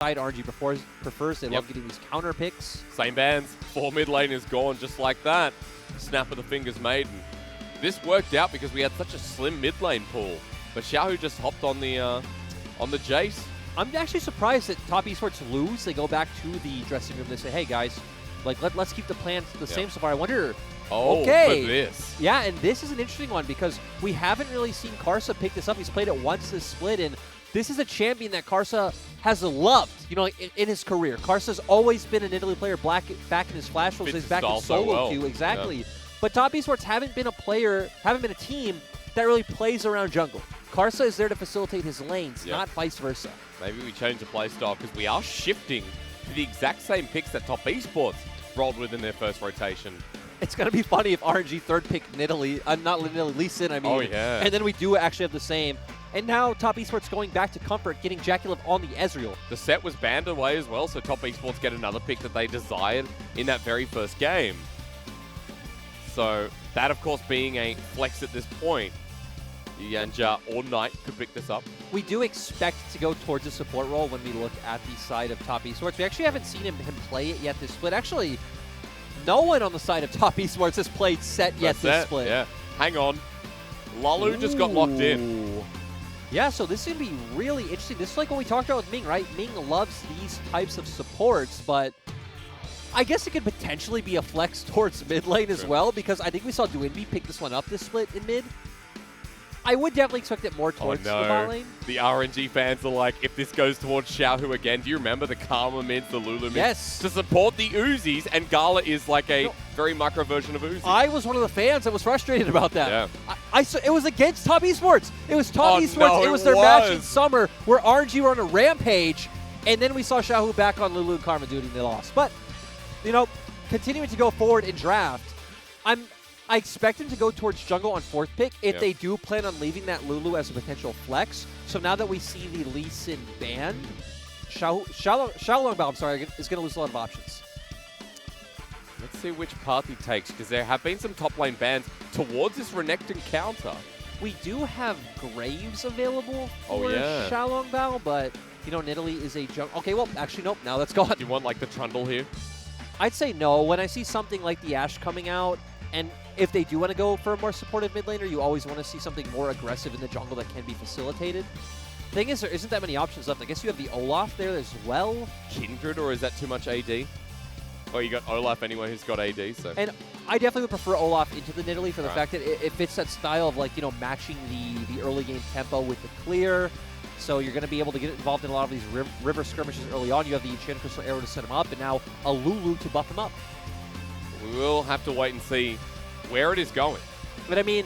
side RNG prefers. They love getting these counter picks. Same bands. 4 mid lane is gone just like that. Snap of the fingers made. And this worked out because we had such a slim mid lane pool. But Xiaohu just hopped on the Jace. I'm actually surprised that Top Esports lose. They go back to the dressing room. They say, hey, guys, like let's keep the plans the same so far. I wonder... Oh, okay. for this. Yeah, and this is an interesting one because we haven't really seen Karsa pick this up. He's played it once this split, and this is a champion that Karsa has loved, you know, in his career. Karsa's always been an Italy player back in his Flash roles, back in solo queue, exactly. Yeah. But Top Esports haven't been a team that really plays around jungle. Karsa is there to facilitate his lanes, not vice versa. Maybe we change the playstyle because we are shifting to the exact same picks that Top Esports rolled with in their first rotation. It's going to be funny if RNG third pick Nidalee, not Nidalee, Lee Sin, I mean. Oh, yeah. And then we do actually have the same. And now Top Esports going back to Comfort, getting Jackie Love on the Ezreal. The set was banned away as well, so Top Esports get another pick that they desired in that very first game. So that, of course, being a flex at this point, Yanja or Knight could pick this up. We do expect to go towards a support role when we look at the side of Top Esports. We actually haven't seen him play it yet this split. Actually, no one on the side of Top Esports has played set yet this split. Yeah. Hang on. Lalu just got locked in. Yeah, so this is going to be really interesting. This is like what we talked about with Ming, right? Ming loves these types of supports, but I guess it could potentially be a flex towards mid lane as well, because I think we saw Dwinby pick this one up this split in mid. I would definitely expect it more towards the bot lane. The RNG fans are like, if this goes towards Xiaohu again, do you remember the Karma mids, the Lulu mids? Yes. To support the Uzis, and Gala is like a very micro version of Uzi. I was one of the fans that was frustrated about that. Yeah. It was against Top Esports. It was Top Esports. No, it was their match in summer where RNG were on a rampage, and then we saw Xiaohu back on Lulu and Karma duty, and they lost. But, you know, continuing to go forward in draft, I expect him to go towards jungle on fourth pick if they do plan on leaving that Lulu as a potential flex. So now that we see the Lee Sin banned, Xiaolongbao, I'm sorry, is going to lose a lot of options. Let's see which path he takes, because there have been some top lane bans towards this Renekton counter. We do have Graves available for Xiaolongbao, but, you know, Nidalee is a jungle. Okay, well, actually, nope, now that's gone. Do you want, like, the Trundle here? I'd say no. When I see something like the Ashe coming out, and if they do want to go for a more supportive mid laner, you always want to see something more aggressive in the jungle that can be facilitated. Thing is, there isn't that many options left. I guess you have the Olaf there as well. Kindred, or is that too much AD? Oh, you got Olaf anyway, who's got AD, so. And I definitely would prefer Olaf into the Nidalee for the fact that it fits that style of, like, you know, matching the early game tempo with the clear. So you're going to be able to get involved in a lot of these river skirmishes early on. You have the Enchanted Crystal Arrow to set him up, and now a Lulu to buff him up. We will have to wait and see where it is going. But I mean,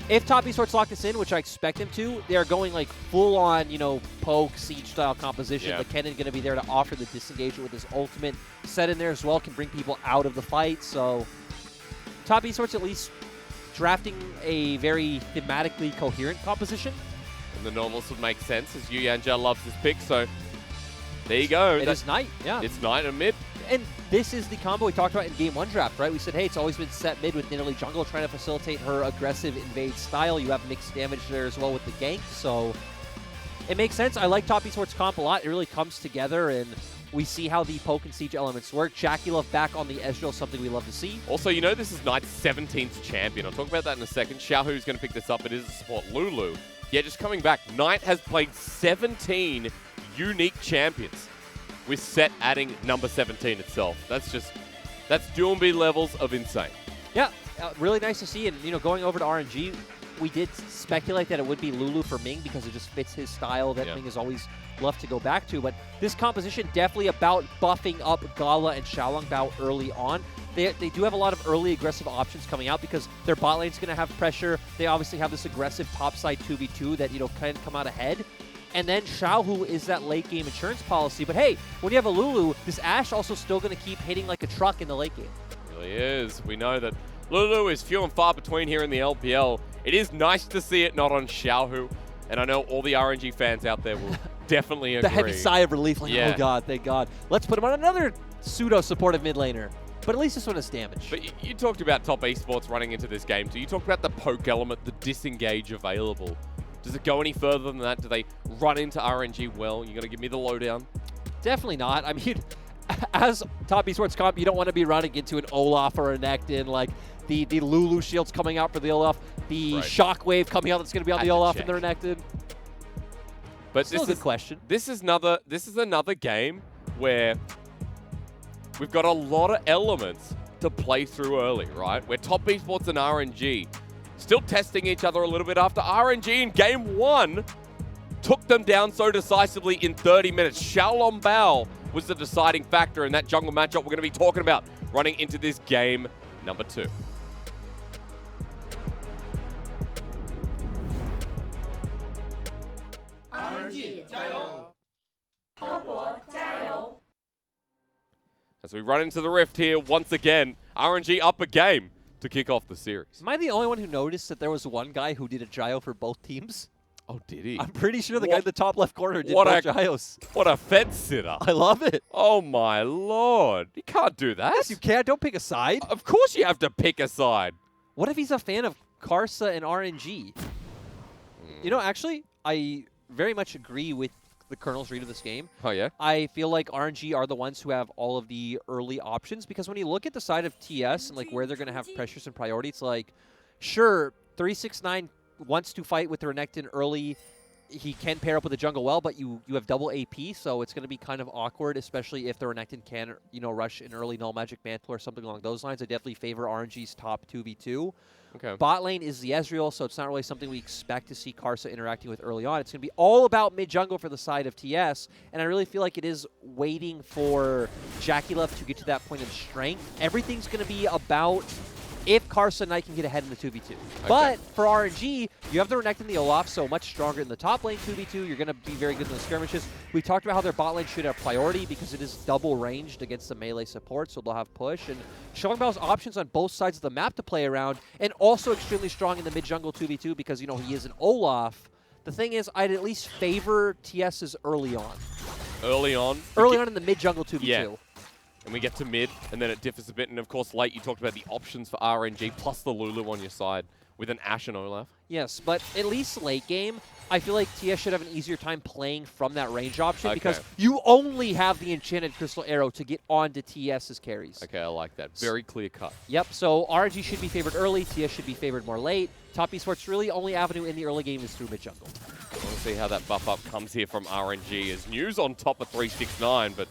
if Top Esports lock this in, which I expect them to, they are going like full-on, you know, poke, siege-style composition. Yeah. McKinnon going to be there to offer the disengagement with his ultimate set in there as well, can bring people out of the fight. So Top Esports at least drafting a very thematically coherent composition. And the Nautilus would make sense, as Yu Yanja loves this pick, so there you go. It is Knight, yeah. It's Knight and mid. And this is the combo we talked about in Game 1 draft, right? We said, hey, it's always been set mid with Nidalee jungle trying to facilitate her aggressive invade style. You have mixed damage there as well with the gank, so it makes sense. I like Top Esports comp a lot. It really comes together, and we see how the poke and siege elements work. Jackie Love back on the Ezreal, something we love to see. Also, you know this is Knight's 17th champion. I'll talk about that in a second. Xiaohu's going to pick this up. It is a support Lulu. Yeah, just coming back, Knight has played 17 unique champions, with set adding number 17 itself. That's Doomby levels of insane. Yeah, really nice to see. And, you know, going over to RNG, we did speculate that it would be Lulu for Ming because it just fits his style that Ming has always loved to go back to. But this composition definitely about buffing up Gala and Xiaolongbao early on. They do have a lot of early aggressive options coming out because their bot lane's going to have pressure. They obviously have this aggressive topside 2v2 that, you know, can come out ahead. And then Xiaohu is that late game insurance policy. But hey, when you have a Lulu, this Ashe also still going to keep hitting like a truck in the late game. It really is. We know that Lulu is few and far between here in the LPL. It is nice to see it not on Xiaohu. And I know all the RNG fans out there will definitely agree. The heavy sigh of relief, like, oh god, thank god. Let's put him on another pseudo-supportive mid laner. But at least this one has damage. But you talked about Top Esports running into this game too. You talked about the poke element, the disengage available. Does it go any further than that? Do they run into RNG well? You got to give me the lowdown. Definitely not. I mean, as top esports comp, you don't want to be running into an Olaf or a Nectin, like the Lulu shields coming out for the Olaf, the Shockwave coming out that's going to be on the Olaf and the Renekton. But Still this a is good question. This is another game where we've got a lot of elements to play through early, right? Where top esports and RNG still testing each other a little bit after RNG in game 1 took them down so decisively in 30 minutes. Xiaolong Bao was the deciding factor in that jungle matchup we're going to be talking about running into this game number 2. As we run into the rift here once again, RNG up a game to kick off the series. Am I the only one who noticed that there was one guy who did a gyro for both teams? Oh, did he? I'm pretty sure the guy in the top left corner did both gyros. What a fence sitter. I love it. Oh my lord. You can't do that. Yes, you can't. Don't pick a side. Of course you have to pick a side. What if he's a fan of Karsa and RNG? You know, actually, I very much agree with the Colonel's read of this game. Oh, yeah? I feel like RNG are the ones who have all of the early options, because when you look at the side of TS and like where they're going to have pressures and priority, it's like, sure, 369 wants to fight with the Renekton early. He can pair up with the jungle well, but you have double AP, so it's going to be kind of awkward, especially if the Renekton can, you know, rush an early Null Magic Mantle or something along those lines. I definitely favor RNG's top 2v2. Okay. Bot lane is the Ezreal, so it's not really something we expect to see Karsa interacting with early on. It's going to be all about mid-jungle for the side of TS, and I really feel like it is waiting for JackeyLove to get to that point of strength. Everything's going to be about if Karsa and Knight can get ahead in the 2v2. Okay. But for RNG, you have the Renekton and the Olaf, so much stronger in the top lane 2v2. You're going to be very good in the skirmishes. We talked about how their bot lane should have priority because it is double ranged against the melee support, so they'll have push. And Xiaolong Bao's options on both sides of the map to play around, and also extremely strong in the mid-jungle 2v2 because, you know, he is an Olaf. The thing is, I'd at least favor TS's early on. Early on? Early on in the mid-jungle 2v2. Yeah. And we get to mid, and then it differs a bit. And of course, late, you talked about the options for RNG, plus the Lulu on your side with an Ashe and Olaf. Yes, but at least late game, I feel like TS should have an easier time playing from that range option because you only have the Enchanted Crystal Arrow to get onto TS's carries. Okay, I like that. Very clear cut. Yep, so RNG should be favored early, TS should be favored more late. Top esports really only avenue in the early game is through mid-jungle. I want to see how that buff up comes here from RNG as news on top of 369, but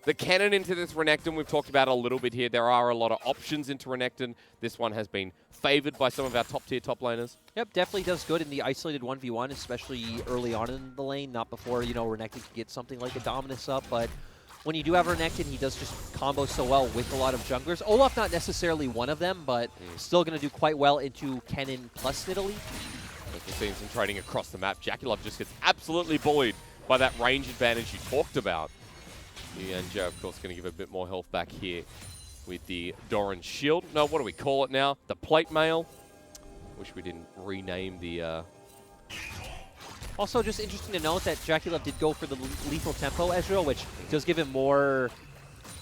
the cannon into this Renekton, we've talked about a little bit here. There are a lot of options into Renekton. This one has been favored by some of our top-tier top laners. Yep, definitely does good in the isolated 1v1, especially early on in the lane, not before, you know, Renekton can get something like a Dominus up, but when you do have Renekton, he does just combo so well with a lot of junglers. Olaf not necessarily one of them, but still going to do quite well into Kennen plus Nidalee. We're seeing some trading across the map. JackeyLove just gets absolutely bullied by that range advantage you talked about. Yanja, of course, going to give a bit more health back here with the Doran Shield. No, what do we call it now? The Plate Mail. Wish we didn't rename the... Also, just interesting to note that JackeyLove did go for the lethal tempo Ezreal, which does give him more,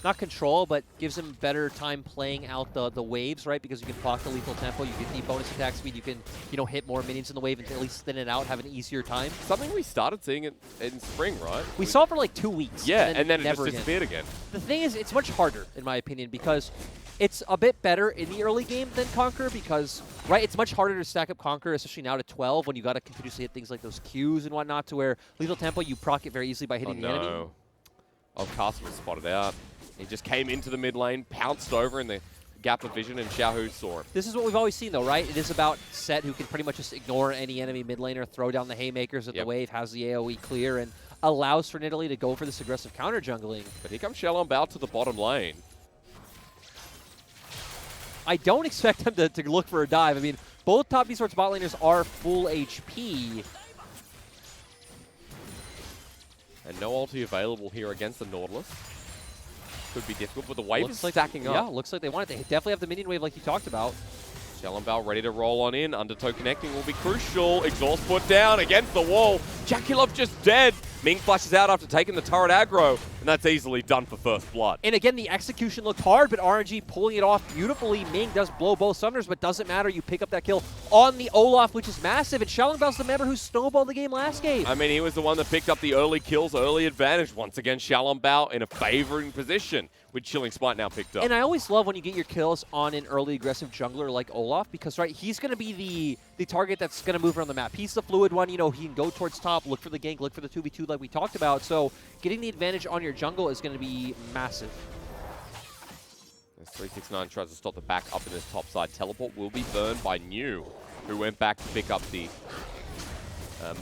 not control, but gives him better time playing out the waves, right? Because you can block the lethal tempo, you get the bonus attack speed, you can, you know, hit more minions in the wave and at least thin it out, have an easier time. Something we started seeing it in spring, right? We saw it for like 2 weeks. Yeah, and then it just disappeared again. The thing is, it's much harder, in my opinion, because it's a bit better in the early game than Conquer because, right, it's much harder to stack up Conquer, especially now to 12 when you got to continuously hit things like those Qs and whatnot, to where lethal tempo, you proc it very easily by hitting the enemy. Oh, Castle was spotted out. He just came into the mid lane, pounced over in the gap of vision, and Xiaohu saw him. This is what we've always seen, though, right? It is about Set, who can pretty much just ignore any enemy mid laner, throw down the haymakers at the wave, has the AoE clear, and allows for Nidalee to go for this aggressive counter jungling. But here comes Xiaolong Bao to the bottom lane. I don't expect him to look for a dive. I mean, both top esports bot laners are full HP. And no ulti available here against the Nautilus. Could be difficult, but the wave is stacking up. Yeah, looks like they want it. They definitely have the minion wave like you talked about. Xiaolong Bao ready to roll on in. Undertow connecting will be crucial. Exhaust put down against the wall. JackeyLove just dead. Ming flashes out after taking the turret aggro. and that's easily done for first blood. And again, the execution looked hard, but RNG pulling it off beautifully. Ming does blow both summoners, but doesn't matter. You pick up that kill on the Olaf, which is massive, and Xiaolongbao the member who snowballed the game last game. I mean, he was the one that picked up the early kills, early advantage. Once again, Xiaolongbao in a favoring position, with Chilling Smite now picked up. And I always love when you get your kills on an early aggressive jungler like Olaf, because right, he's going to be the target that's going to move around the map. He's the fluid one. You know, he can go towards top, look for the gank, look for the 2v2 like we talked about. So getting the advantage on your jungle is going to be massive. As 369 tries to stop the back up in this top side. Teleport will be burned by New, who went back to pick up the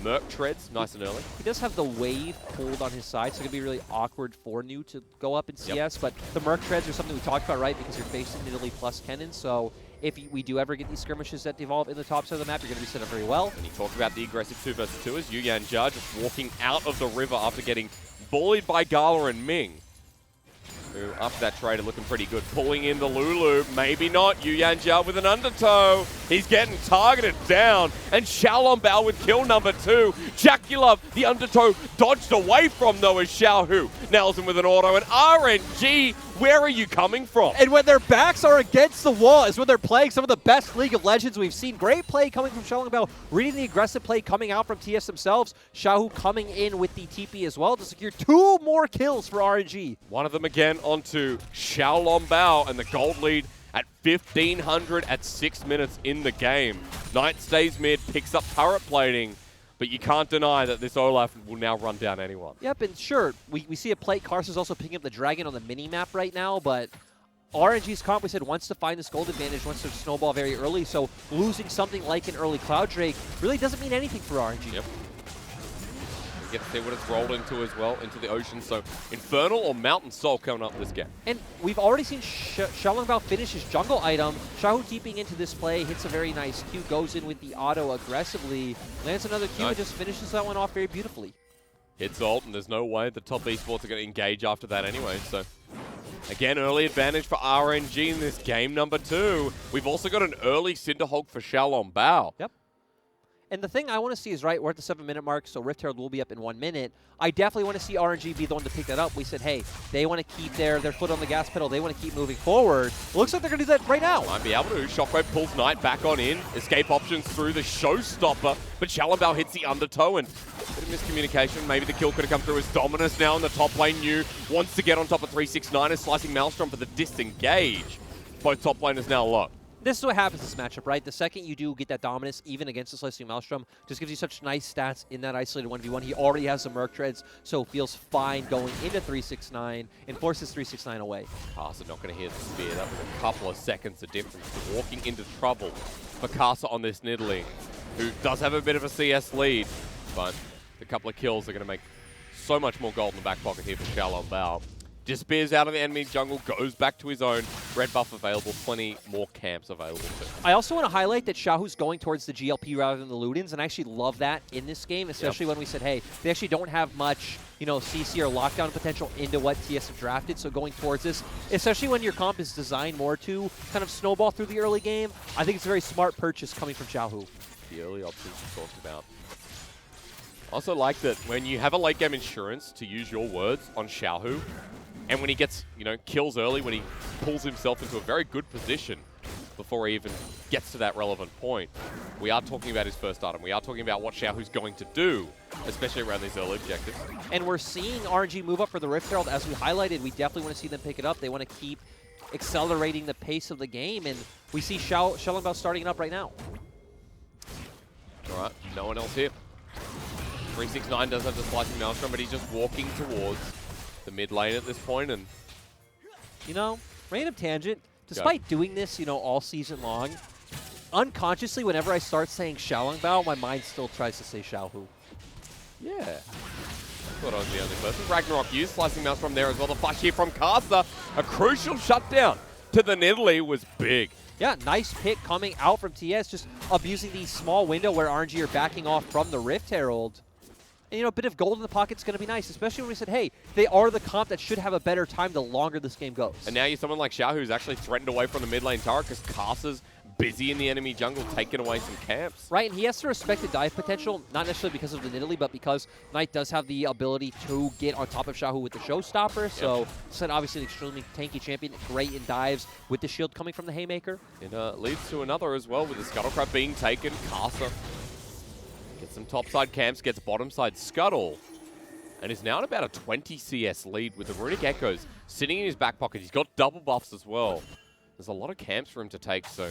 Merc Treads nice and early. He does have the wave pulled on his side, so it's going to be really awkward for New to go up in CS, but the Merc Treads are something we talked about, right, because you're facing Italy plus Kennen, so if we do ever get these skirmishes that devolve in the top side of the map, you're going to be set up very well. And you talk about the aggressive 2 versus 2 as Yuyan Jia just walking out of the river after getting bullied by Gala and Ming, who, after that trade, are looking pretty good. Pulling in the Lulu, maybe not. Yuyan Jia with an undertow. He's getting targeted down, and Xiaolongbao with kill number 2. Jackulov, the undertow, dodged away from, though, as Xiaohu nails him with an auto. And RNG, where are you coming from? And when their backs are against the wall is when they're playing some of the best League of Legends we've seen. Great play coming from Xiaolongbao, reading the aggressive play coming out from TS themselves. Xiaohu coming in with the TP as well to secure 2 more kills for RNG. One of them again onto Xiaolongbao, and the gold lead at 1,500 at 6 minutes in the game. Knight stays mid, picks up turret plating, but you can't deny that this Olaf will now run down anyone. Yep, and sure, we see a plate. Carson's also picking up the dragon on the mini-map right now, but RNG's comp, we said, wants to find this gold advantage, wants to snowball very early, so losing something like an early Cloud Drake really doesn't mean anything for RNG. Yep. You get to see what it's rolled into as well, into the ocean. So Infernal or Mountain Soul coming up this game. And we've already seen Xiaolongbao finish his jungle item. Xiaohu deeping into this play, hits a very nice Q, goes in with the auto aggressively, lands another Q, and just finishes that one off very beautifully. Hits ult, and there's no way the top esports are going to engage after that anyway. So again, early advantage for RNG in this game number 2. We've also got an early Cinderhulk for Xiaolongbao. Yep. And the thing I want to see is, right, we're at the 7-minute mark, so Rift Herald will be up in 1 minute. I definitely want to see RNG be the one to pick that up. We said, hey, they want to keep their foot on the gas pedal. They want to keep moving forward. Looks like they're going to do that right now. Might be able to. Shockwave pulls Knight back on in. Escape options through the showstopper, but Xiaolongbao hits the undertow, and a bit of miscommunication. Maybe the kill could have come through as Dominus now in the top lane. New wants to get on top of 369 as slicing Maelstrom for the disengage. Both top laners now low. This is what happens in this matchup, right? The second you do get that dominance, even against the Slicing Maelstrom, just gives you such nice stats in that isolated 1v1. He already has some Merc Treads, so feels fine going into 369 and forces 369 away. Kasa not going to hear the spear. That was a couple of seconds of difference. Walking into trouble for Kasa on this Nidalee, who does have a bit of a CS lead, but a couple of kills are going to make so much more gold in the back pocket here for Xiaolongbao. Disappears out of the enemy jungle, goes back to his own. Red buff available, plenty more camps available too. I also want to highlight that Xiaohu's going towards the GLP rather than the Ludens, and I actually love that in this game, especially when we said, hey, they actually don't have much, you know, CC or lockdown potential into what TS have drafted, so going towards this, especially when your comp is designed more to kind of snowball through the early game, I think it's a very smart purchase coming from Xiaohu. The early options we talked about. Also like that when you have a late game insurance, to use your words, on Xiaohu, and when he gets, you know, kills early, when he pulls himself into a very good position before he even gets to that relevant point, we are talking about his first item. We are talking about what Xiaohu's going to do, especially around these early objectives. And we're seeing RNG move up for the Rift Herald. As we highlighted, we definitely want to see them pick it up. They want to keep accelerating the pace of the game, and we see Xiaolongbao starting it up right now. All right, no one else here. 369 does have the slicing Maelstrom, but he's just walking towards the mid lane at this point, and you know, random tangent. Despite doing this, you know, all season long, unconsciously, whenever I start saying Xiaolongbao, my mind still tries to say Xiaohu. Yeah. I thought I was the only person. Ragnarok used slicing Maelstrom there as well. The flash here from Kasa. A crucial shutdown to the Nidalee was big. Yeah, nice pick coming out from TS, just abusing the small window where RNG are backing off from the Rift Herald. And, you know, a bit of gold in the pocket is going to be nice, especially when we said, hey, they are the comp that should have a better time the longer this game goes. And now you're someone like Xiao who's actually threatened away from the mid lane turret because Kasa's busy in the enemy jungle, taking away some camps. Right, and he has to respect the dive potential, not necessarily because of the Nidalee, but because Knight does have the ability to get on top of Xiaohu with the showstopper. So, it's obviously an extremely tanky champion, great in dives with the shield coming from the Haymaker. It leads to another as well with the Scuttle Crab being taken. Karsa gets some topside camps, gets bottom side Scuttle, and is now at about a 20 CS lead with the Runic Echoes sitting in his back pocket. He's got double buffs as well. There's a lot of camps for him to take, so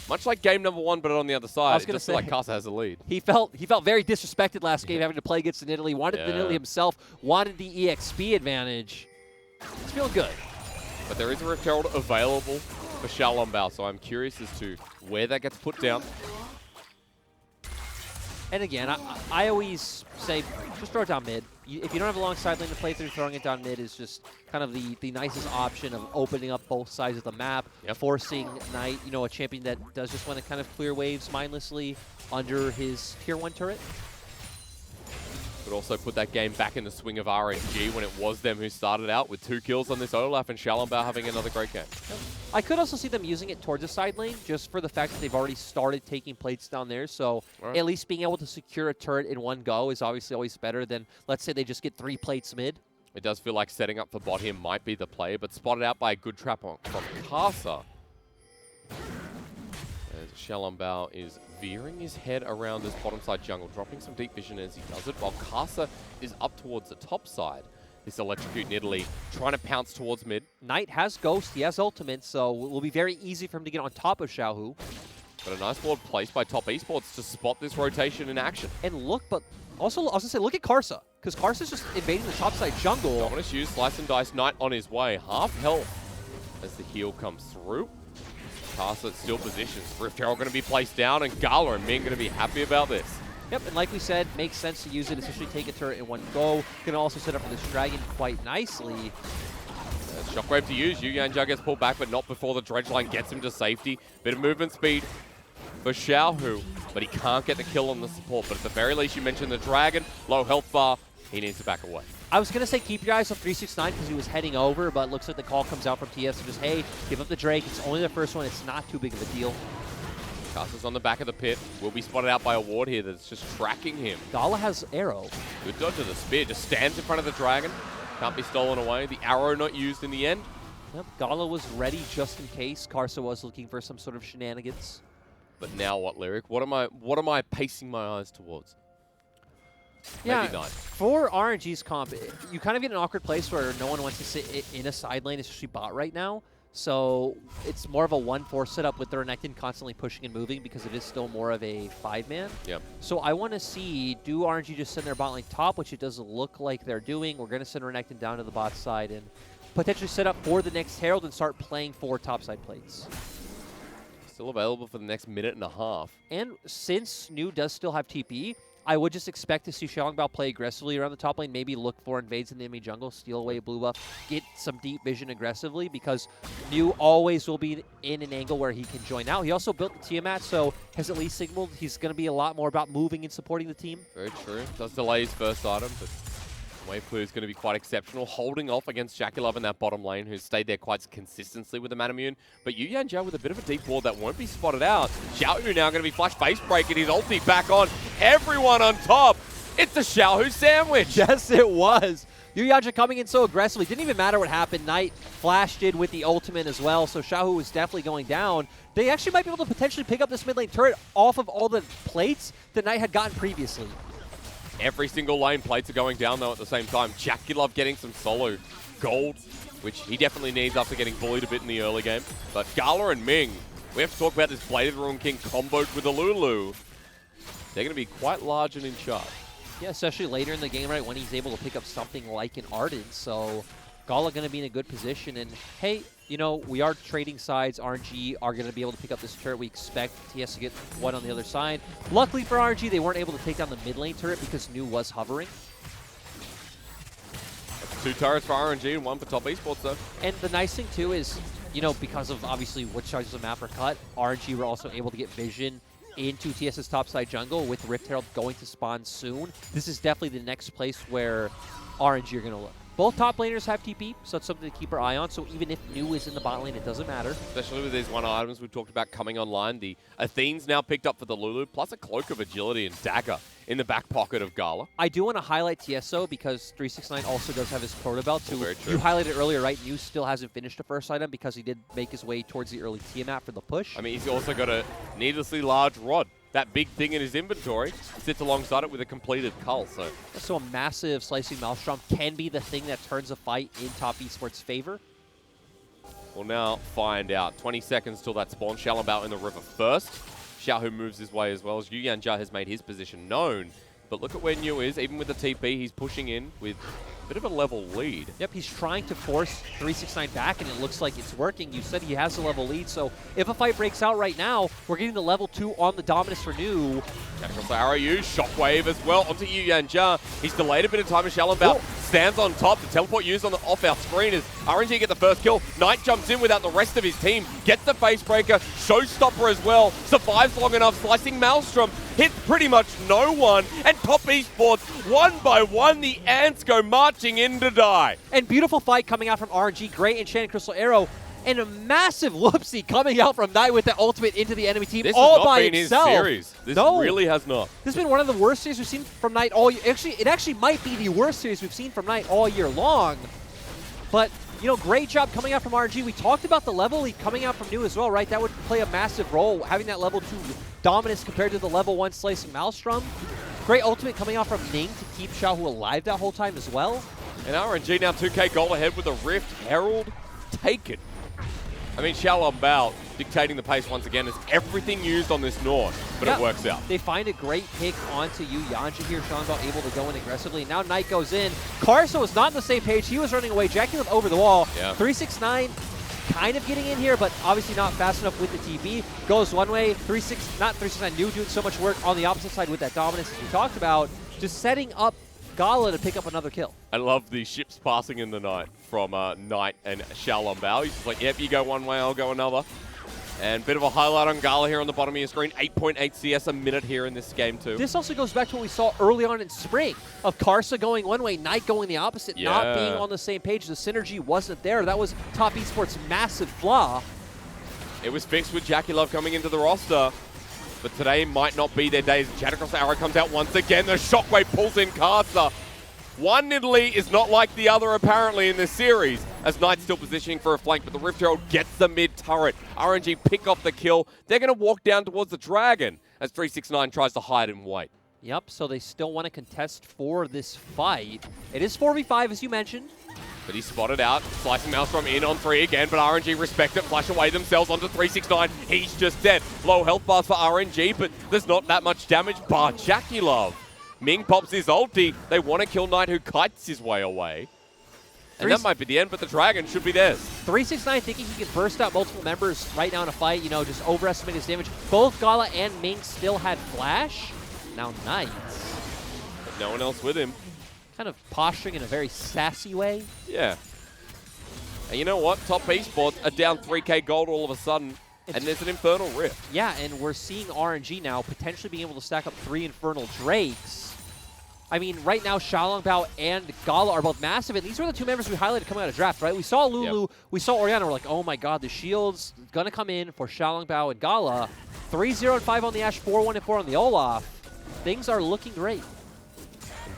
much like game number 1, but on the other side, it just feels like Karsa has a lead. He felt very disrespected last game having to play against the Nidalee. Wanted the Nidalee himself, wanted the EXP advantage. It's feeling good. But there is a Rift Herald available for Xiaolongbao, so I'm curious as to where that gets put down. And again, I always say, just throw it down mid. If you don't have a long side lane to play through, throwing it down mid is just kind of the nicest option of opening up both sides of the map, forcing Knight, a champion that does just want to kind of clear waves mindlessly under his tier 1 turret. But also put that game back in the swing of RNG when it was them who started out with 2 kills on this Olaf, and Xiaolongbao having another great game. I could also see them using it towards the side lane, just for the fact that they've already started taking plates down there. So at least being able to secure a turret in one go is obviously always better than, let's say, they just get 3 plates mid. It does feel like setting up for bot here might be the play, but spotted out by a good trap from Karsa. As Xiaolongbao is veering his head around this bottom side jungle, dropping some deep vision as he does it, while Karsa is up towards the top side. This Electrocute Nidalee trying to pounce towards mid. Knight has Ghost, he has Ultimate, so it will be very easy for him to get on top of Xiaohu. But a nice ward placed by Top Esports to spot this rotation in action. And look, but also, I was going to say, look at Karsa, because Karsa's just invading the top side jungle. Dominus use Slice and Dice, Knight on his way. Half health as the heal comes through. Karsa still positions. Rift Herald going to be placed down, and Gala and Ming going to be happy about this. Yep, and like we said, makes sense to use it, especially take a turret in one go. Can also set up for this dragon quite nicely. Shockwave to use. Yu Yanjia gets pulled back, but not before the dredge line gets him to safety. Bit of movement speed for Xiaohu, but he can't get the kill on the support. But at the very least, you mentioned the dragon, low health bar. He needs to back away. I was going to say keep your eyes on 369 because he was heading over, but looks like the call comes out from TS to just, hey, give up the Drake. It's only the first one. It's not too big of a deal. Karsa's on the back of the pit. Will be spotted out by a ward here that's just tracking him. Gala has arrow. Good dodge of the spear. Just stands in front of the dragon. Can't be stolen away. The arrow not used in the end. Yep, Gala was ready just in case Karsa was looking for some sort of shenanigans. But now what, Lyric? What am I pacing my eyes towards? Yeah, maybe not. For RNG's comp, you kind of get an awkward place where no one wants to sit in a side lane, especially bot right now. So it's more of a 1-4 setup with the Renekton constantly pushing and moving because it is still more of a 5-man. Yep. So I want to see, do RNG just send their bot lane top, which it does look like they're doing. We're going to send Renekton down to the bot side and potentially set up for the next Herald and start playing for topside plates. Still available for the next minute and a half. And since New does still have TP, I would just expect to see Xiaolongbao play aggressively around the top lane, maybe look for invades in the enemy jungle, steal away a blue buff, get some deep vision aggressively, because New always will be in an angle where he can join out. He also built the Tiamat, so has at least signaled he's going to be a lot more about moving and supporting the team. Very true. Does delay his first item, but wave clear is going to be quite exceptional. Holding off against Jackie in that bottom lane, who's stayed there quite consistently with the Manamune. But Yu Yanjia with a bit of a deep ward that won't be spotted out. Xiaohu now going to be flash face breaking his ulti back on. Everyone on top. It's the Xiaohu sandwich. Yes, it was. Yu Yanjia coming in so aggressively. Didn't even matter what happened. Knight flashed in with the ultimate as well, so Xiaohu was definitely going down. They actually might be able to potentially pick up this mid lane turret off of all the plates that Knight had gotten previously. Every single lane plates are going down, though, at the same time. Jackie getting some solo gold, which he definitely needs after getting bullied a bit in the early game. But Gala and Ming, we have to talk about this Blade of the Ruined King comboed with a Lulu. They're going to be quite large and in charge. Yeah, especially later in the game, right, when he's able to pick up something like an Ardent. So Gala going to be in a good position. And, hey, you know, we are trading sides. RNG are going to be able to pick up this turret. We expect TS to get one on the other side. Luckily for RNG, they weren't able to take down the mid lane turret because New was hovering. That's 2 turrets for RNG and 1 for Top Esports, though. And the nice thing, too, is, you know, because of obviously which sides of the map are cut, RNG were also able to get vision into TS's topside jungle with Rift Herald going to spawn soon. This is definitely the next place where RNG are going to look. Both top laners have TP, so it's something to keep our eye on. So even if New is in the bot lane, it doesn't matter. Especially with these one items we talked about coming online. The Athene's now picked up for the Lulu, plus a Cloak of Agility and Dagger in the back pocket of Gala. I do want to highlight TES, though, because 369 also does have his Proto Belt, too. Very true. You highlighted earlier, right? New still hasn't finished the first item because he did make his way towards the early Tiamat for the push. I mean, he's also got a needlessly large rod. That big thing in his inventory sits alongside it with a completed cull. So a massive Slicing Maelstrom can be the thing that turns a fight in top esports' favor. We'll now find out. 20 seconds till that spawn. Shalombout in the river first. Xiaohu moves his way as well as Yu Yanjia has made his position known. But look at where New is. Even with the TP, he's pushing in with a bit of a level lead. Yep, he's trying to force 369 back, and it looks like it's working. You said he has a level lead, so if a fight breaks out right now, we're getting the level 2 on the Dominus for New. Across the arrow used, Shockwave as well onto Yu Yanjia. He's delayed a bit of time as Shalombout stands on top. The teleport used on off our screen as RNG get the first kill. Knight jumps in without the rest of his team, gets the facebreaker, showstopper as well, survives long enough, Slicing Maelstrom, hits pretty much no one, and top esports, one by one, the Ants go marching in to die. And beautiful fight coming out from RNG, great Enchanted Crystal Arrow, and a massive whoopsie coming out from Knight with the ultimate into the enemy team this all has not by been himself. His series. This really has not. This has been one of the worst series we've seen from Knight all year. Actually, it actually might be the worst series we've seen from Knight all year long. But, you know, great job coming out from RNG. We talked about the level lead coming out from New as well, right? That would play a massive role, having that level 2 dominance compared to the level 1 Slicing Maelstrom. Great ultimate coming out from Ning to keep Xiaohu alive that whole time as well. And RNG now 2k goal ahead with a Rift. Herald taken. I mean, Shalombout dictating the pace once again as everything used on this Nord, but it works out. They find a great pick onto Yu Yanjia here. Shalombout able to go in aggressively. Now Knight goes in. Karsa was not on the same page. He was running away. Jackie Love over the wall. Yeah. 369 kind of getting in here, but obviously not fast enough with the TP. Goes one way. 369 New doing so much work on the opposite side with that dominance as we talked about. Just setting up Gala to pick up another kill. I love the ships passing in the night from Knight and Shalombout. He's just like, yep, you go one way, I'll go another. And bit of a highlight on Gala here on the bottom of your screen. 8.8 CS a minute here in this game too. This also goes back to what we saw early on in spring of Karsa going one way, Knight going the opposite, not being on the same page. The synergy wasn't there. That was top esports' massive flaw. It was fixed with Jackie Love coming into the roster. But today might not be their day. Janet across the arrow comes out once again. The Shockwave pulls in Karsa. One Nidalee is not like the other apparently in this series, as Knight's still positioning for a flank, but the Rift Herald gets the mid turret. RNG pick off the kill. They're going to walk down towards the Dragon as 369 tries to hide and wait. Yep, so they still want to contest for this fight. It is 4v5 as you mentioned. But he's spotted out. Slicing Maelstrom in on 3 again, but RNG respect it. Flash away themselves onto 369. He's just dead. Low health bars for RNG, but there's not that much damage bar Jackie Love. Ming pops his ulti. They want to kill Knight, who kites his way away. And that might be the end, but the Dragon should be theirs. 369 thinking he can burst out multiple members right now in a fight, you know, just overestimate his damage. Both Gala and Ming still had Flash. Now Knight. But no one else with him. Kind of posturing in a very sassy way. Yeah. And you know what? Top esports are down 3k gold all of a sudden, and there's an Infernal Rift. Yeah, and we're seeing RNG now potentially being able to stack up 3 Infernal Drakes. I mean, right now, Shalombout and Gala are both massive, and these were the 2 members we highlighted coming out of draft, right? We saw Lulu, we saw Orianna, we're like, oh my god, the shield's gonna come in for Shalombout and Gala. 3-0 and 5 on the Ashe, 4-1 and 4 on the Olaf. Things are looking great.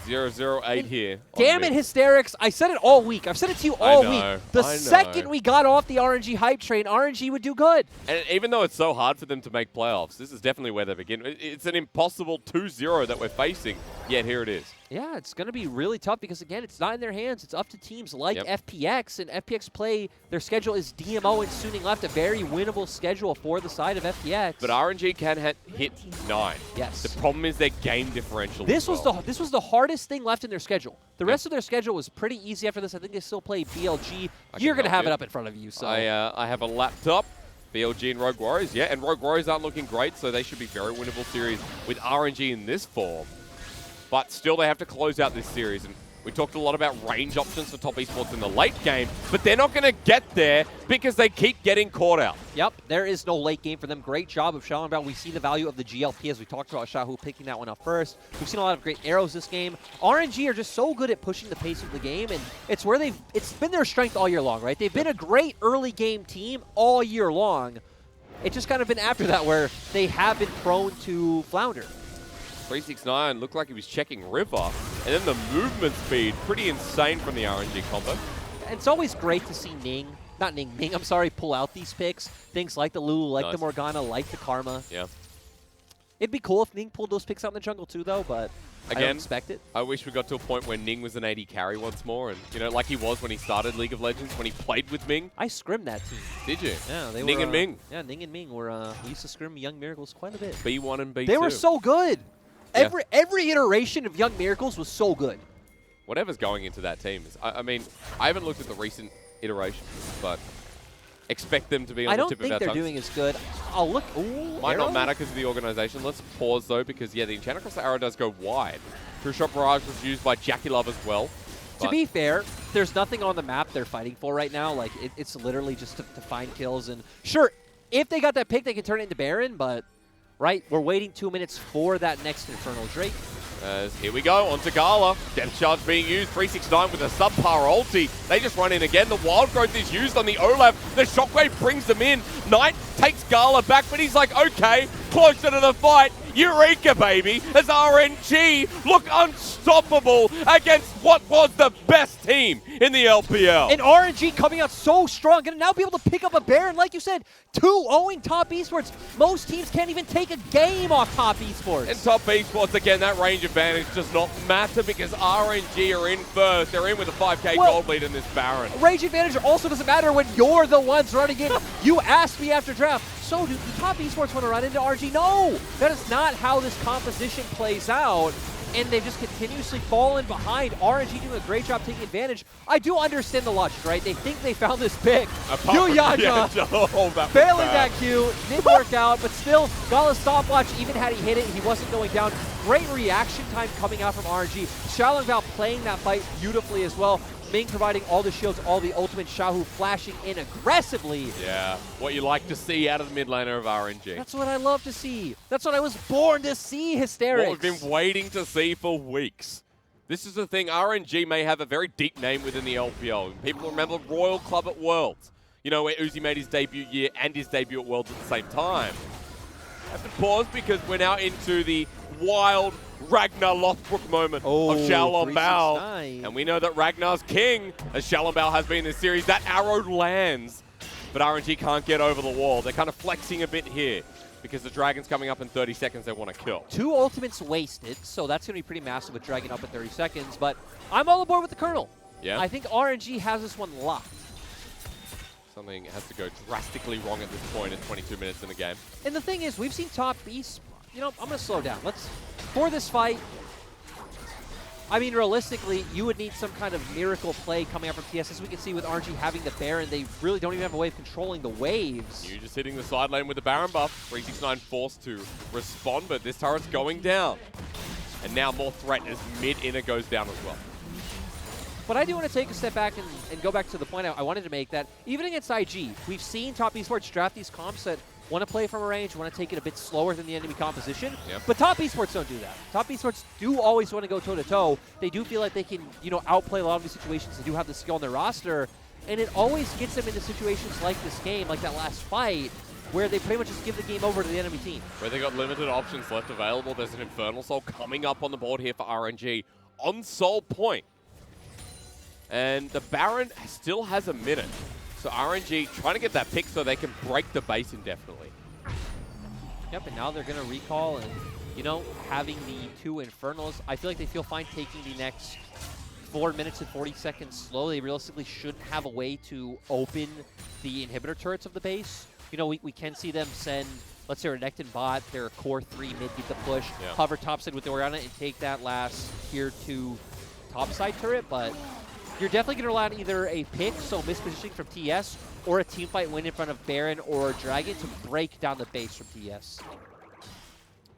0-0-8 here. Damn it, Hysterics. I said it all week. I've said it to you all week. The second we got off the RNG hype train, RNG would do good. And even though it's so hard for them to make playoffs, this is definitely where they begin. It's an impossible 2-0 that we're facing, yet here it is. Yeah, it's going to be really tough because, again, it's not in their hands. It's up to teams like FPX, and FPX play, their schedule is DMO and Suning left, a very winnable schedule for the side of FPX. But RNG can hit 9. Yes. The problem is their game differential. This was the hardest thing left in their schedule. The rest of their schedule was pretty easy after this. I think they still play BLG. You're going to have it up in front of you. So I have a laptop. BLG and Rogue Warriors, and Rogue Warriors aren't looking great, so they should be very winnable series with RNG in this form. But still, they have to close out this series. And We talked a lot about range options for top esports in the late game, but they're not going to get there because they keep getting caught out. Yep, there is no late game for them. Great job of Shalom Bao. We see the value of the GLP as we talked about Shahu picking that one up first. We've seen a lot of great arrows this game. RNG are just so good at pushing the pace of the game, and it's where it's been their strength all year long, right? They've been a great early game team all year long. It's just kind of been after that where they have been prone to flounder. 369 looked like he was checking River, and then the movement speed, pretty insane from the RNG combo. It's always great to see Ming, I'm sorry, pull out these picks. Things like the Lulu, like the Morgana, like the Karma. Yeah. It'd be cool if Ning pulled those picks out in the jungle too, though, but again, I don't expect it. I wish we got to a point where Ning was an AD carry once more, and you know, like he was when he started League of Legends, when he played with Ming. I scrimmed that team. Did you? Yeah, they Ning were, and Ming. Yeah, Ning and Ming were. We used to scrim Young Miracles quite a bit. B1 and B2. They were so good. Yeah. Every iteration of Young Miracles was so good. Whatever's going into that team is, I mean, I haven't looked at the recent iterations, but expect them to be on the tip of our tongues. I don't think they're doing as good. I'll look. Ooh, Might arrow? not matter because of the organization. Let's pause though, because yeah, the enchant across the arrow does go wide. True Shot Barrage was used by Jackie Love as well. To be fair, there's nothing on the map they're fighting for right now. Like it's literally just to find kills. And sure, if they got that pick, they can turn it into Baron. But right, we're waiting 2 minutes for that next Infernal Drake. Here we go, onto Gala. Depth charge being used, 369 with a subpar ulti. They just run in again. The Wild Growth is used on the Olaf. The Shockwave brings them in. Knight takes Gala back, but he's like, okay, closer to the fight. Eureka, baby, as RNG look unstoppable against what was the best team in the LPL. And RNG coming out so strong, going to now be able to pick up a Baron. Like you said, 2-0 top esports. Most teams can't even take a game off top esports. And top esports, again, that range advantage does not matter because RNG are in first. They're in with a 5k gold lead in this Baron. Range advantage also doesn't matter when you're the ones running in. You asked me after draft, so do top esports want to run into RNG? No, that is not how this composition plays out. And they've just continuously fallen behind. RNG doing a great job taking advantage. I do understand the logic, right? They think they found this pick. Yuyaja failing that Q. Didn't work out, but still, Gala's stopwatch, even had he hit it, he wasn't going down. Great reaction time coming out from RNG. Xiaolong Bao playing that fight beautifully as well. Ming providing all the shields, all the ultimate. Xiaohu flashing in aggressively. Yeah, what you like to see out of the mid laner of RNG. That's what I love to see. That's what I was born to see, Hysterics. What we've been waiting to see for weeks. This is the thing, RNG may have a very deep name within the LPL. People remember Royal Club at Worlds, you know, where Uzi made his debut year and his debut at Worlds at the same time. I have to pause because we're now into the wild Ragnar Lothbrok moment of Xiaolong Bao. And we know that Ragnar's king, as Xiaolong Bao has been in this series. That arrow lands, but RNG can't get over the wall. They're kind of flexing a bit here because the Dragon's coming up in 30 seconds they want to kill. 2 ultimates wasted, so that's going to be pretty massive with Dragon up in 30 seconds, but I'm all aboard with the Colonel. Yeah. I think RNG has this one locked. Something has to go drastically wrong at this point at 22 minutes in the game. And the thing is, we've seen top East. You know, I'm going to slow down. For this fight, I mean, realistically, you would need some kind of miracle play coming out from TES. As we can see with RNG having the Baron, they really don't even have a way of controlling the waves. You just hitting the side lane with the Baron buff. 369 forced to respond, but this turret's going down. And now more threat as mid-inner goes down as well. But I do want to take a step back and go back to the point I wanted to make that even against IG, we've seen top esports draft these comps that want to play from a range, want to take it a bit slower than the enemy composition. Yep. But top esports don't do that. Top esports do always want to go toe-to-toe. They do feel like they can, you know, outplay a lot of these situations. They do have the skill on their roster, and it always gets them into situations like this game, like that last fight, where they pretty much just give the game over to the enemy team. Where they got limited options left available. There's an Infernal Soul coming up on the board here for RNG on Soul Point. And the Baron still has a minute. So RNG trying to get that pick so they can break the base indefinitely. Yep, and now they're going to recall and, you know, having the 2 Infernals. I feel like they feel fine taking the next 4 minutes and 40 seconds slow. They realistically shouldn't have a way to open the inhibitor turrets of the base. You know, we can see them send, let's say, Renekton bot, their core 3 mid, get the push, hover topside with the Orianna, and take that last tier 2 topside turret, but you're definitely going to rely on either a pick, so mispositioning from TES, or a teamfight win in front of Baron or Dragon to break down the base from TES.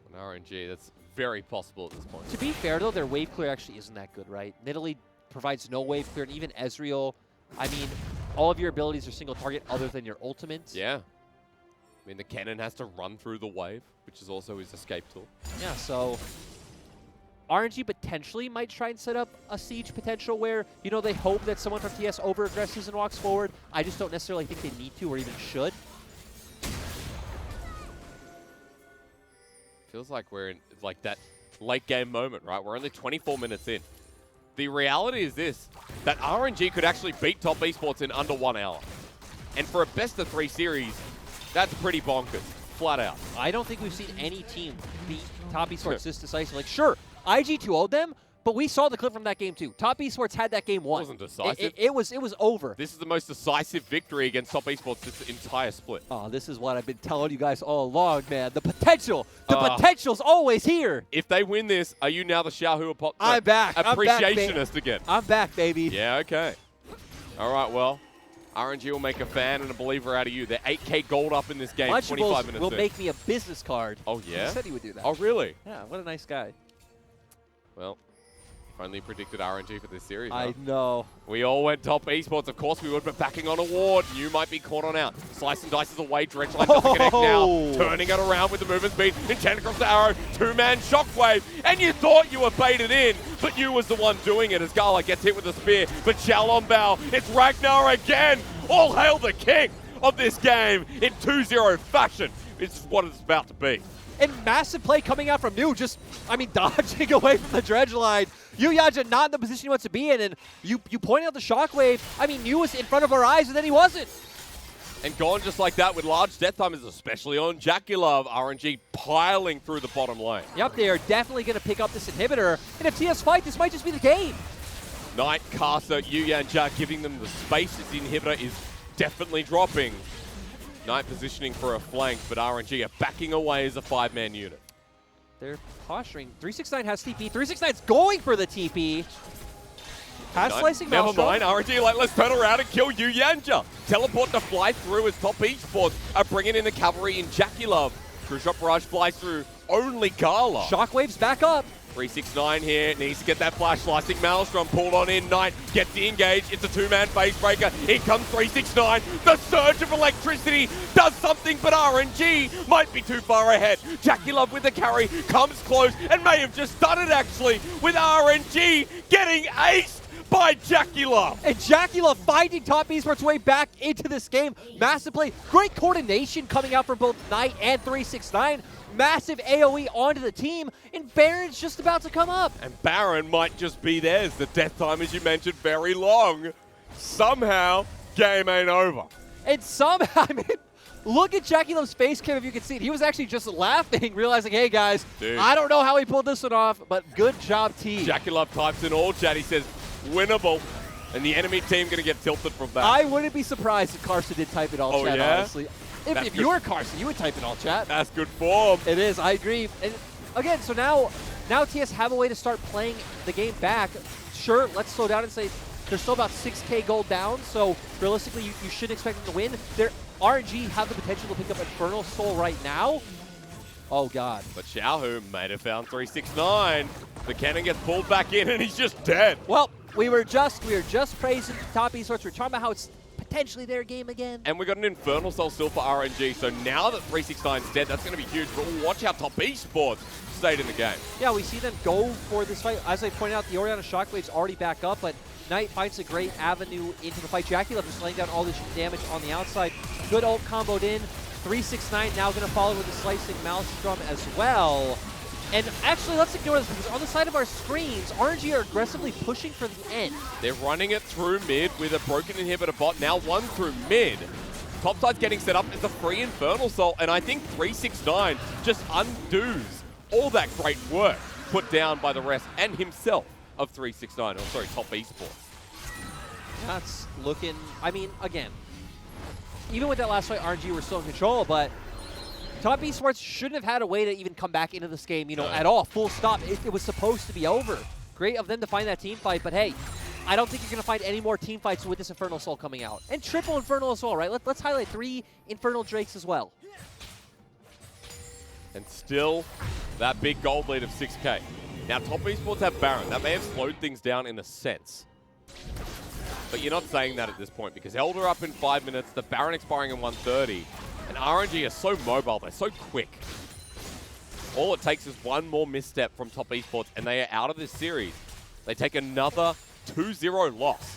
And RNG, that's very possible at this point. To be fair, though, their wave clear actually isn't that good, right? Nidalee provides no wave clear, and even Ezreal, I mean, all of your abilities are single target other than your ultimate. Yeah. I mean, the cannon has to run through the wave, which is also his escape tool. Yeah, so RNG potentially might try and set up a siege potential where, you know, they hope that someone from TS over-aggresses and walks forward. I just don't necessarily think they need to or even should. Feels like we're in like that late game moment, right? We're only 24 minutes in. The reality is this, that RNG could actually beat Top Esports in under 1 hour. And for a best of 3 series, that's pretty bonkers, flat out. I don't think we've seen any team beat Top Esports this decisively. Like, sure, IG 2-0'd them, but we saw the clip from that game too. Top Esports had that game won. It wasn't decisive. It was over. This is the most decisive victory against Top Esports this entire split. Oh, this is what I've been telling you guys all along, man. The potential's always here. If they win this, are you now the Xiaohu I'm back. appreciationist again? I'm back, baby. Yeah, okay. All right, well, RNG will make a fan and a believer out of you. They're 8K gold up in this game, 25 minutes will in. make me a business card. Oh, yeah? He said he would do that. Oh, really? Yeah, what a nice guy. Well, if only predicted RNG for this series. I know. We all went Top Esports. Of course we would, but backing on a ward. You might be caught on out. Slice and dices away. Dredgeline doesn't connect now. Turning it around with the movement speed. Enchanted across the arrow. 2-man shockwave. And you thought you were baited in, but you was the one doing it as Gala gets hit with a spear. But Xiaolongbao, it's Ragnar again. All hail the king of this game in 2-0 fashion. It's what it's about to be. And massive play coming out from New, just, I mean, dodging away from the dredge line. Yuyaja not in the position he wants to be in, and you point out the shockwave. I mean, New was in front of our eyes, and then he wasn't. And gone just like that with large death timers, especially on Jackulov. RNG piling through the bottom lane. Yep, they are definitely going to pick up this inhibitor. And if TS fight, this might just be the game. Knight, Caster, Yuya giving them the space as the inhibitor is definitely dropping. Knight positioning for a flank, but RNG are backing away as a 5-man unit. They're posturing. 369 has TP. 369's going for the TP. Has slicing Never Maelstrom. mind, RNG like, let's turn around and kill Yuya. Teleport to fly through as Top Esports are bringing in the cavalry in Jackulov. True Shot Barrage flies through only Gala. Shockwave's back up. 369 here, needs to get that flash. Slicing Maelstrom, pulled on in. Knight gets the engage. It's a 2-man face breaker. In comes 369. The surge of electricity does something, but RNG might be too far ahead. Jackulov with the carry, comes close, and may have just done it actually, with RNG getting aced by Jackulov. And Jackulov finding Top Esports' way back into this game. Massive play. Great coordination coming out from both Knight and 369. Massive AoE onto the team, and Baron's just about to come up. And Baron might just be theirs. The death time, as you mentioned, very long. Somehow, game ain't over. And somehow, I mean, look at Jackulov's face cam if you can see it. He was actually just laughing, realizing, hey guys, Dude. I don't know how he pulled this one off, but good job, team. Jackulov types in all chat. He says, winnable. And the enemy team going to get tilted from that. I wouldn't be surprised if Carson did type it all chat, yeah? honestly. If you were Carson, you would type it all chat. That's good form. It is, I agree. And again, so now TS have a way to start playing the game back. Sure, let's slow down and say they're still about 6K gold down, so realistically, you shouldn't expect them to win. Their RNG have the potential to pick up Infernal Soul right now. Oh, God. But Xiaohu might have found 369. The cannon gets pulled back in, and he's just dead. Well, we were just praising Top Esports. We're talking about how it's potentially their game again. And we got an Infernal Soul still for RNG, so now that 369's dead, that's going to be huge. But watch how Top Esports stayed in the game. Yeah, we see them go for this fight. As I pointed out, the Orianna Shockwave's already back up, but Knight finds a great avenue into the fight. Jackulov just laying down all this damage on the outside. Good ult comboed in. 369 now going to follow with the Slicing Maelstrom as well. And actually, let's ignore this because on the side of our screens, RNG are aggressively pushing for the end. They're running it through mid with a broken inhibitor bot. Now one through mid. Topside's getting set up as a free Infernal Soul, and I think 369 just undoes all that great work put down by the rest and himself of 369. Oh, sorry, Top Esports. That's looking, I mean, again, even with that last fight, RNG were still in control, but Top Esports shouldn't have had a way to even come back into this game, at all. Full stop. It was supposed to be over. Great of them to find that team fight, but hey, I don't think you're going to find any more team fights with this Infernal Soul coming out. And triple Infernal as well, right? Let's highlight 3 Infernal Drakes as well. And still, that big gold lead of 6K. Now, Top Esports have Baron. That may have slowed things down in a sense. But you're not saying that at this point because Elder up in 5 minutes, the Baron expiring in 1:30, and RNG are so mobile, they're so quick. All it takes is one more misstep from Top Esports and they are out of this series. They take another 2-0 loss.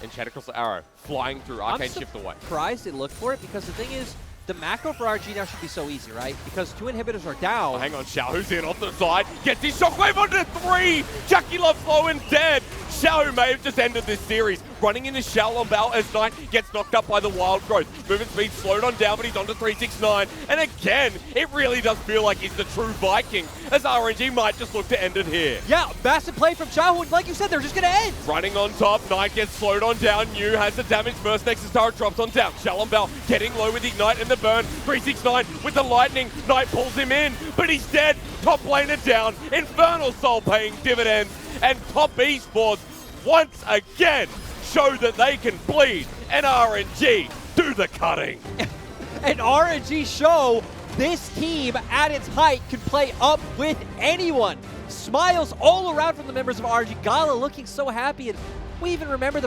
And Chad across the arrow, flying through, Arcane shift away. I'm surprised they looked for it because the thing is, the macro for RNG now should be so easy, right? Because 2 inhibitors are down. Oh, hang on, Xiaohu's in off the side, gets his shockwave onto 3! Jackie Love's low and dead! Xiaohu may have just ended this series. Running into Xiaolongbao as Knight gets knocked up by the wild growth. Movement speed slowed on down, but he's onto 369. And again, it really does feel like he's the true Viking, as RNG might just look to end it here. Yeah, massive play from Xiaohu, and like you said, they're just gonna end. Running on top, Knight gets slowed on down. New has the damage first, Nexus Tower drops on down. Xiaolongbao getting low with Ignite and the burn. 369 with the lightning. Knight pulls him in, but he's dead. Top laner down. Infernal Soul paying dividends. And Top Esports once again show that they can bleed, and RNG do the cutting. And RNG show this team at its height can play up with anyone. Smiles all around from the members of RNG. Gala looking so happy, and we even remember the